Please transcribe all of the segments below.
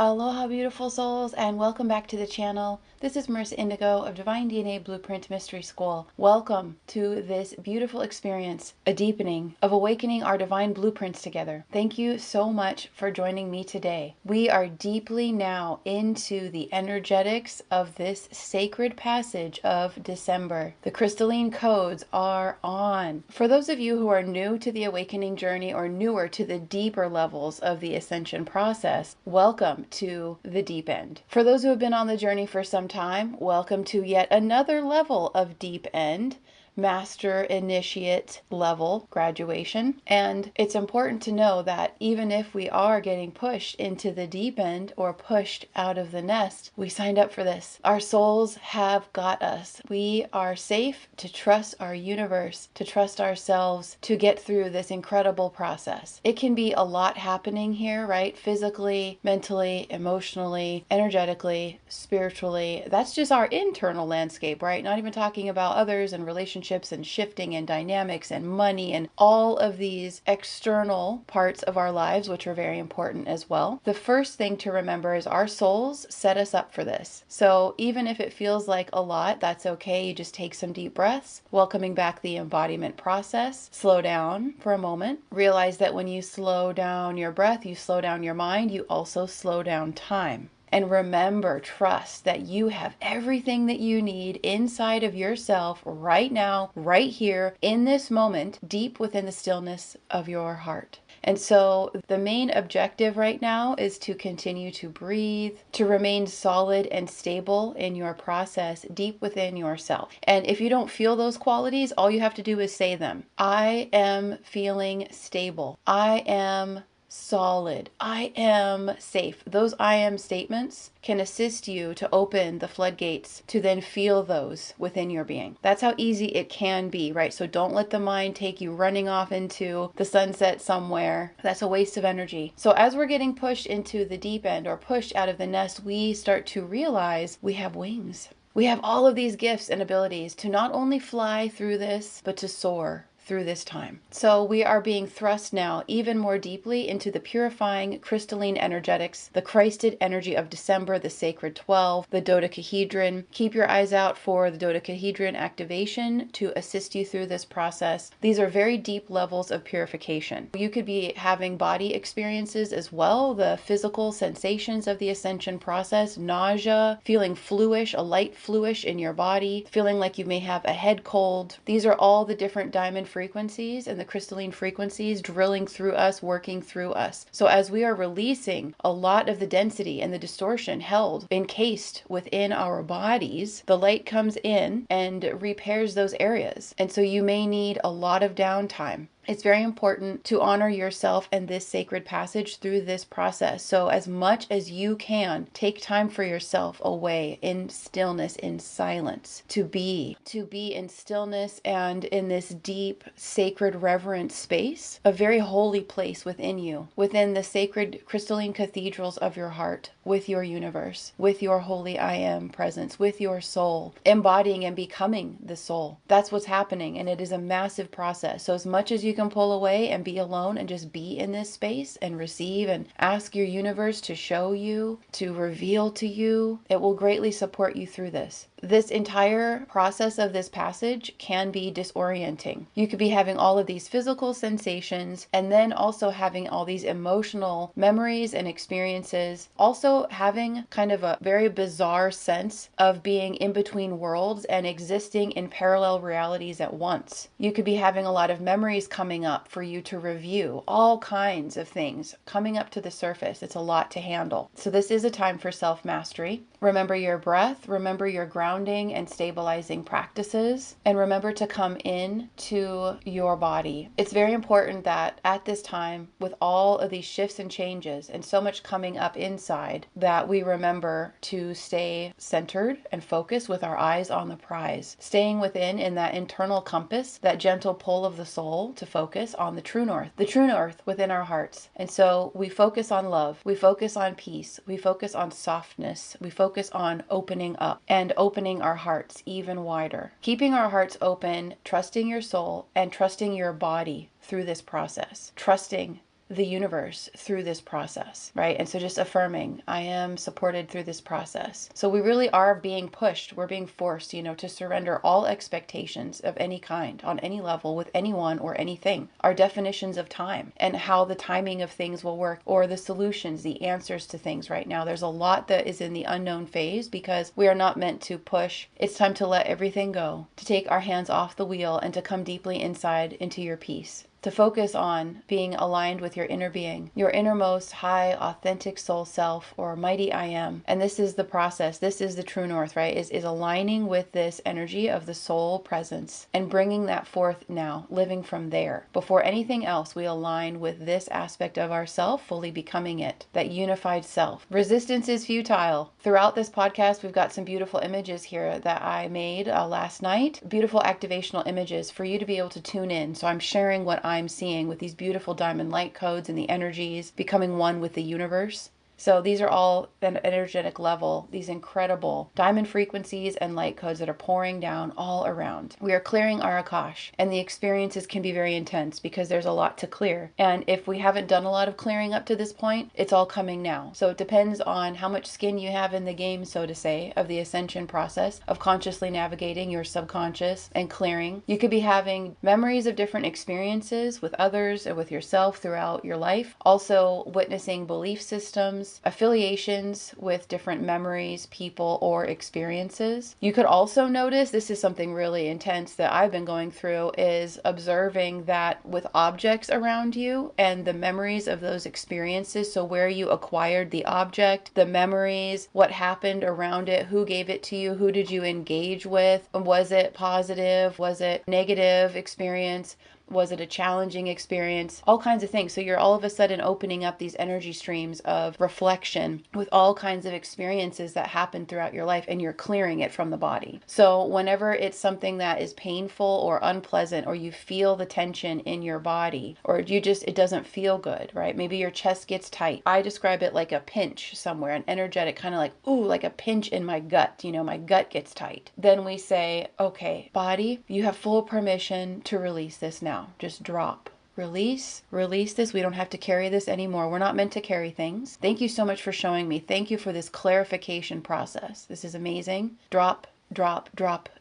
Aloha beautiful souls, and welcome back to the channel. This is Merissa Indigo of Divine DNA Blueprint Mystery School. Welcome to this beautiful experience, a deepening of awakening our divine blueprints together. Thank you so much for joining me today. We are deeply now into the energetics of this sacred passage of December. The crystalline codes are on. For those of you who are new to the awakening journey or newer to the deeper levels of the ascension process, welcome to the deep end. For those who have been on the journey for some time, welcome to yet another level of deep end, master initiate level graduation. And it's important to know that even if we are getting pushed into the deep end or pushed out of the nest, we signed up for this. Our souls have got us. We are safe to trust our universe, to trust ourselves, to get through this incredible process. It can be a lot happening here, right? Physically, mentally, emotionally, energetically, spiritually. That's just our internal landscape, right? Not even talking about others and relationships and shifting and dynamics and money and all of these external parts of our lives, which are very important as well. The first thing to remember is our souls set us up for this. So even if it feels like a lot, that's okay. You just take some deep breaths, welcoming back the embodiment process. Slow down for a moment. Realize that when you slow down your breath, you slow down your mind, you also slow down time. And remember, trust that you have everything that you need inside of yourself right now, right here, in this moment, deep within the stillness of your heart. And so the main objective right now is to continue to breathe, to remain solid and stable in your process deep within yourself. And if you don't feel those qualities, all you have to do is say them. I am feeling stable. I am solid. I am safe. Those I am statements can assist you to open the floodgates to then feel those within your being. That's how easy it can be, right? So don't let the mind take you running off into the sunset somewhere. That's a waste of energy. So as we're getting pushed into the deep end or pushed out of the nest, we start to realize we have wings. We have all of these gifts and abilities to not only fly through this, but to soar through this time. So we are being thrust now even more deeply into the purifying crystalline energetics, the Christed energy of December, the sacred 12, the dodecahedron. Keep your eyes out for the dodecahedron activation to assist you through this process. These are very deep levels of purification. You could be having body experiences as well, the physical sensations of the ascension process, nausea, feeling fluish, a light fluish in your body, feeling like you may have a head cold. These are all the different diamond frequencies and the crystalline frequencies drilling through us, working through us. So as we are releasing a lot of the density and the distortion held, encased within our bodies, the light comes in and repairs those areas. And so you may need a lot of downtime. It's very important to honor yourself and this sacred passage through this process. So as much as you can, take time for yourself away in stillness, in silence, to be in stillness and in this deep, sacred, reverent space, a very holy place within you, within the sacred crystalline cathedrals of your heart, with your universe, with your holy I am presence, with your soul, embodying and becoming the soul. That's what's happening, and it is a massive process. So as much as you can pull away and be alone and just be in this space and receive and ask your universe to show you, to reveal to you, it will greatly support you through this. This entire process of this passage can be disorienting. You could be having all of these physical sensations and then also having all these emotional memories and experiences, also having kind of a very bizarre sense of being in between worlds and existing in parallel realities at once. You could be having a lot of memories coming up for you to review, all kinds of things coming up to the surface. It's a lot to handle. So this is a time for self-mastery. Remember your breath, remember your grounding and stabilizing practices, and remember to come in to your body. It's very important that at this time, with all of these shifts and changes and so much coming up inside, that we remember to stay centered and focused with our eyes on the prize, staying within in that internal compass, that gentle pull of the soul to focus on the true north within our hearts. And so we focus on love, we focus on peace, we focus on softness, we focus on opening up and opening our hearts even wider. Keeping our hearts open, trusting your soul and trusting your body through this process. Trusting the universe through this process, right? And so just affirming, I am supported through this process. So we really are being pushed, we're being forced, to surrender all expectations of any kind, on any level, with anyone or anything. Our definitions of time and how the timing of things will work, or the solutions, the answers to things right now. There's a lot that is in the unknown phase because we are not meant to push. It's time to let everything go, to take our hands off the wheel and to come deeply inside into your peace. To focus on being aligned with your inner being, your innermost high authentic soul self, or mighty I am. And this is the process. This is the true north, right? Is aligning with this energy of the soul presence and bringing that forth now, living from there. Before anything else, we align with this aspect of ourself, fully becoming it, that unified self. Resistance is futile. Throughout this podcast, we've got some beautiful images here that I made last night. Beautiful activational images for you to be able to tune in. So I'm sharing what I'm seeing with these beautiful diamond light codes and the energies, becoming one with the universe. So these are all an energetic level, these incredible diamond frequencies and light codes that are pouring down all around. We are clearing our Akash, and the experiences can be very intense because there's a lot to clear. And if we haven't done a lot of clearing up to this point, it's all coming now. So it depends on how much skin you have in the game, so to say, of the ascension process of consciously navigating your subconscious and clearing. You could be having memories of different experiences with others and with yourself throughout your life. Also witnessing belief systems, affiliations with different memories, people, or experiences. You could also notice, this is something really intense that I've been going through, is observing that with objects around you and the memories of those experiences. So where you acquired the object, the memories, what happened around it, who gave it to you, who did you engage with, was it positive, was it negative experience? Was it a challenging experience? All kinds of things. So you're all of a sudden opening up these energy streams of reflection with all kinds of experiences that happen throughout your life, and you're clearing it from the body. So whenever it's something that is painful or unpleasant, or you feel the tension in your body, or it doesn't feel good, right? Maybe your chest gets tight. I describe it like a pinch somewhere, an energetic kind of like, ooh, like a pinch in my gut, my gut gets tight. Then we say, okay, body, you have full permission to release this now. Just drop, release this. We don't have to carry this anymore. We're not meant to carry things. Thank you so much for showing me. Thank you for this clarification process. This is amazing. Drop,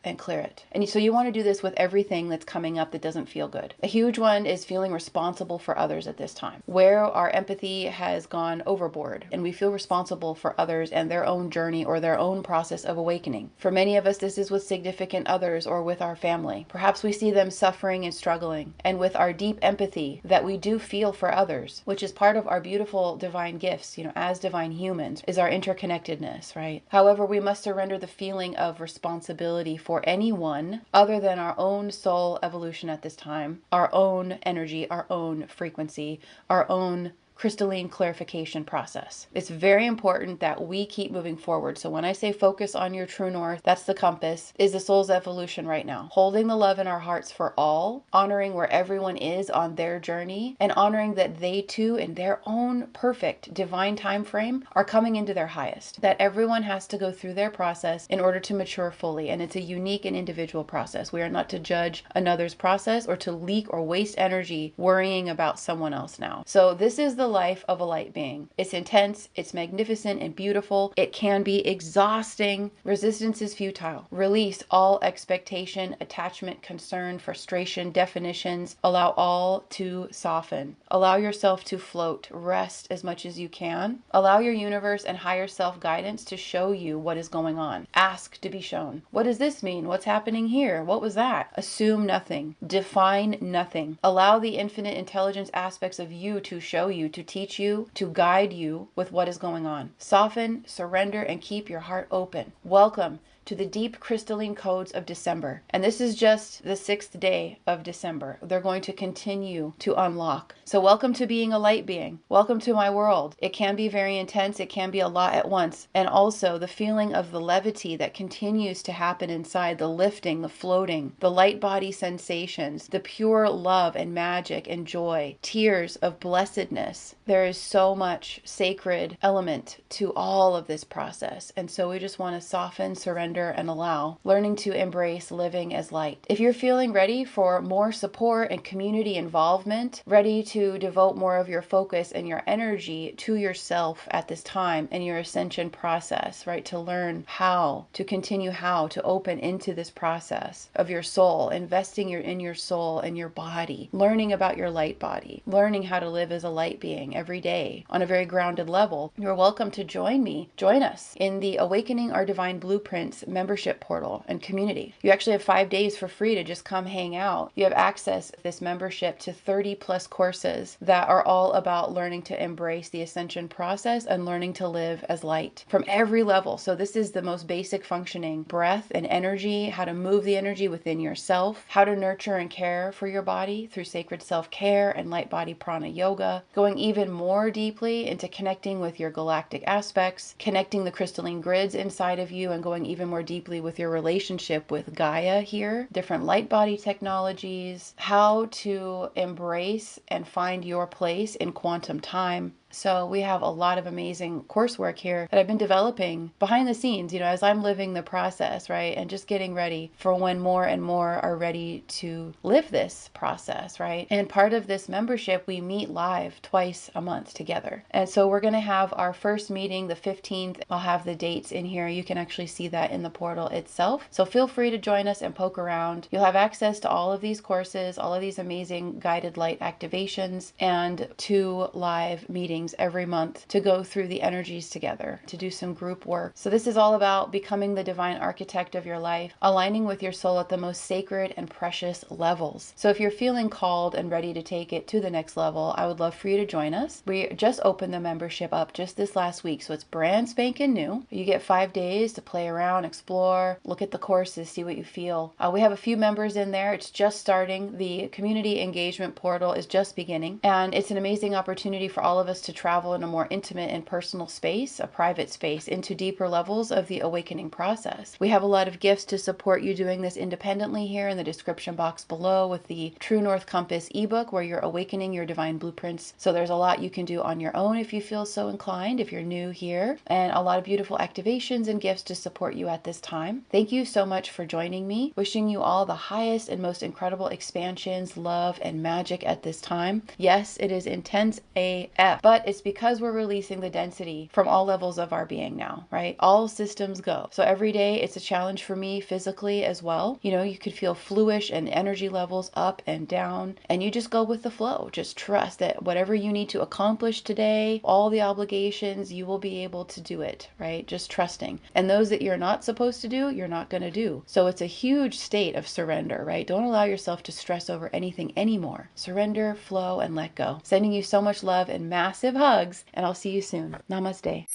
and clear it. And so you want to do this with everything that's coming up that doesn't feel good. A huge one is feeling responsible for others at this time, where our empathy has gone overboard and we feel responsible for others and their own journey or their own process of awakening. For many of us, this is with significant others or with our family. Perhaps we see them suffering and struggling, and with our deep empathy that we do feel for others, which is part of our beautiful divine gifts, as divine humans, is our interconnectedness, right? However, we must surrender the feeling of responsibility for anyone other than our own soul evolution at this time, our own energy, our own frequency, our own crystalline clarification process. It's very important that we keep moving forward. So when I say focus on your true north, that's the compass, is the soul's evolution right now. Holding the love in our hearts for all, honoring where everyone is on their journey, and honoring that they too, in their own perfect divine time frame, are coming into their highest. That everyone has to go through their process in order to mature fully. And it's a unique and individual process. We are not to judge another's process or to leak or waste energy worrying about someone else now. So this is the life of a light being. It's intense, it's magnificent and beautiful. It can be exhausting. Resistance is futile. Release all expectation, attachment, concern, frustration, definitions. Allow all to soften. Allow yourself to float. Rest as much as you can. Allow your universe and higher self guidance to show you what is going on. Ask to be shown. What does this mean? What's happening here? What was that? Assume nothing. Define nothing. Allow the infinite intelligence aspects of you to show you, to teach you, to guide you with what is going on. Soften, surrender, and keep your heart open. Welcome to the deep crystalline codes of December. And this is just the 6th day of December. They're going to continue to unlock. So welcome to being a light being. Welcome to my world. It can be very intense. It can be a lot at once. And also the feeling of the levity that continues to happen inside, the lifting, the floating, the light body sensations, the pure love and magic and joy, tears of blessedness. There is so much sacred element to all of this process. And so we just want to soften, surrender, surrender and allow, learning to embrace living as light. If you're feeling ready for more support and community involvement, ready to devote more of your focus and your energy to yourself at this time and your ascension process, right? To learn how to continue, how to open into this process of your soul, investing in your soul and your body, learning about your light body, learning how to live as a light being every day on a very grounded level, you're welcome to join us in the Awakening Our Divine Blueprints membership portal and community. You actually have 5 days for free to just come hang out. You have access to this membership to 30 plus courses that are all about learning to embrace the ascension process and learning to live as light from every level. So this is the most basic functioning breath and energy, how to move the energy within yourself, how to nurture and care for your body through sacred self-care and light body prana yoga, going even more deeply into connecting with your galactic aspects, connecting the crystalline grids inside of you, and going even more deeply with your relationship with Gaia here, different light body technologies, how to embrace and find your place in quantum time. So we have a lot of amazing coursework here that I've been developing behind the scenes, as I'm living the process, right? And just getting ready for when more and more are ready to live this process, right? And part of this membership, we meet live twice a month together. And so we're going to have our first meeting the 15th. I'll have the dates in here. You can actually see that in the portal itself. So feel free to join us and poke around. You'll have access to all of these courses, all of these amazing guided light activations, and 2 live meetings every month to go through the energies together, to do some group work. So this is all about becoming the divine architect of your life, aligning with your soul at the most sacred and precious levels. So if you're feeling called and ready to take it to the next level, I would love for you to join us. We just opened the membership up just this last week, so it's brand spanking new. You get 5 days to play around, explore, look at the courses, see what you feel. We have a few members in there. It's just starting. The community engagement portal is just beginning, and it's an amazing opportunity for all of us to travel in a more intimate and personal space, a private space, into deeper levels of the awakening process. We have a lot of gifts to support you doing this independently here in the description box below, with the True North Compass ebook where you're awakening your divine blueprints. So there's a lot you can do on your own if you feel so inclined, if you're new here, and a lot of beautiful activations and gifts to support you at this time. Thank you so much for joining me. Wishing you all the highest and most incredible expansions, love, and magic at this time. Yes, it is intense AF, but it's because we're releasing the density from all levels of our being now, right? All systems go. So every day it's a challenge for me physically as well. You could feel fluish and energy levels up and down, and you just go with the flow. Just trust that whatever you need to accomplish today, all the obligations, you will be able to do it, right? Just trusting. And those that you're not supposed to do, you're not going to do. So it's a huge state of surrender, right? Don't allow yourself to stress over anything anymore. Surrender, flow, and let go. Sending you so much love and massive hugs, and I'll see you soon. Namaste.